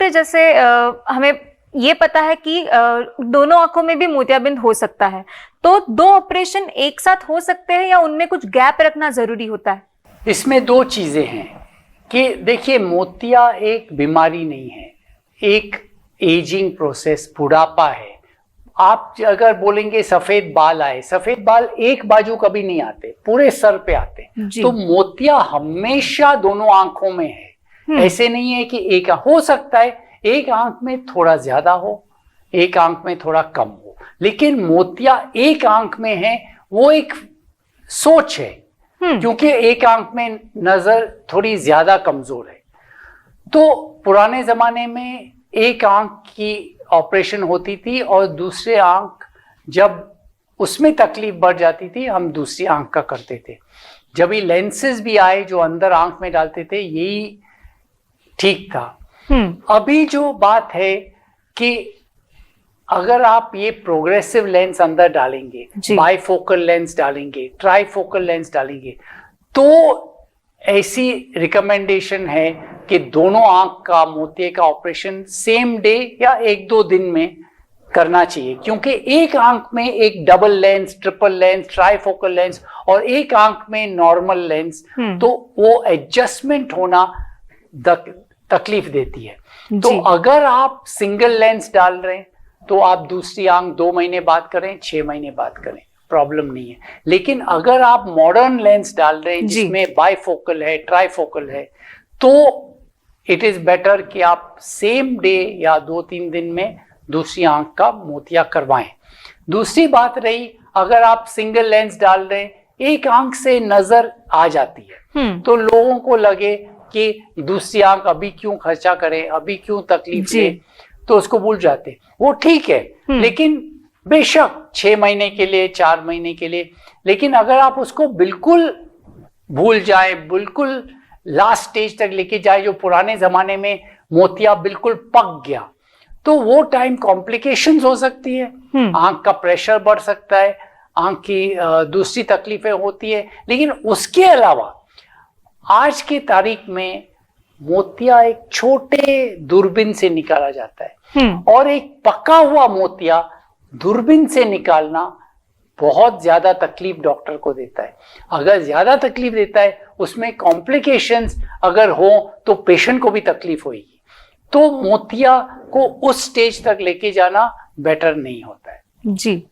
पे जैसे हमें ये पता है कि दोनों आंखों में भी मोतियाबिंद हो सकता है, तो 2 ऑपरेशन एक साथ हो सकते हैं या उनमें कुछ गैप रखना जरूरी होता है? इसमें 2 चीजें हैं कि देखिए, मोतिया एक बीमारी नहीं है, एक एजिंग प्रोसेस, बुढ़ापा है। आप अगर बोलेंगे सफेद बाल आए, सफेद बाल एक बाजू कभी नहीं आते, पूरे सर पे आते हैं। तो मोतिया हमेशा दोनों आंखों में है। ऐसे नहीं है कि एक, हो सकता है एक आंख में थोड़ा ज्यादा हो, एक आंख में थोड़ा कम हो, लेकिन मोतिया एक आंख में है, वो एक सोच है, क्योंकि एक आंख में नजर थोड़ी ज्यादा कमजोर है। तो पुराने जमाने में एक आंख की ऑपरेशन होती थी और दूसरे आंख जब उसमें तकलीफ बढ़ जाती थी, हम दूसरी आंख का करते थे। जब ये लेंसेज भी आए जो अंदर आंख में डालते थे, यही ठीक था। अभी जो बात है कि अगर आप ये प्रोग्रेसिव लेंस अंदर डालेंगे, बाइफोकल लेंस डालेंगे, ट्राइफोकल लेंस डालेंगे, तो ऐसी रिकमेंडेशन है कि दोनों आंख का मोतिये का ऑपरेशन सेम डे या 1-2 दिन में करना चाहिए, क्योंकि एक आंख में एक double lens, triple lens, trifocal lens और एक आंख में नॉर्मल लेंस, तो वो एडजस्टमेंट होना तकलीफ देती है। तो अगर आप सिंगल लेंस डाल रहे हैं तो आप दूसरी आंख 2 महीने बाद करें, 6 महीने बाद करें, प्रॉब्लम नहीं है। लेकिन अगर आप मॉडर्न लेंस डाल रहे हैं जिसमें बाइफोकल है, ट्राइफोकल है, तो इट इज बेटर कि आप सेम डे या 2-3 दिन में दूसरी आंख का मोतिया करवाएं। दूसरी बात रही, अगर आप सिंगल लेंस डाल रहे हैं, एक आंख से नजर आ जाती है, तो लोगों को लगे कि दूसरी आंख अभी क्यों खर्चा करें, अभी क्यों तकलीफ ले, तो उसको भूल जाते। वो ठीक है, लेकिन बेशक 6 महीने के लिए, 4 महीने के लिए, लेकिन अगर आप उसको बिल्कुल भूल जाए, बिल्कुल लास्ट स्टेज तक लेके जाए, जो पुराने जमाने में मोतिया बिल्कुल पक गया, तो वो टाइम कॉम्प्लिकेशंस हो सकती है, आंख का प्रेशर बढ़ सकता है, आंख की दूसरी तकलीफें होती है। लेकिन उसके अलावा आज की तारीख में मोतिया एक छोटे दूरबीन से निकाला जाता है, और एक पका हुआ मोतिया दूरबीन से निकालना बहुत ज्यादा तकलीफ डॉक्टर को देता है। अगर ज्यादा तकलीफ देता है, उसमें कॉम्प्लिकेशंस अगर हो तो पेशेंट को भी तकलीफ होगी। तो मोतिया को उस स्टेज तक लेके जाना बेटर नहीं होता है। जी।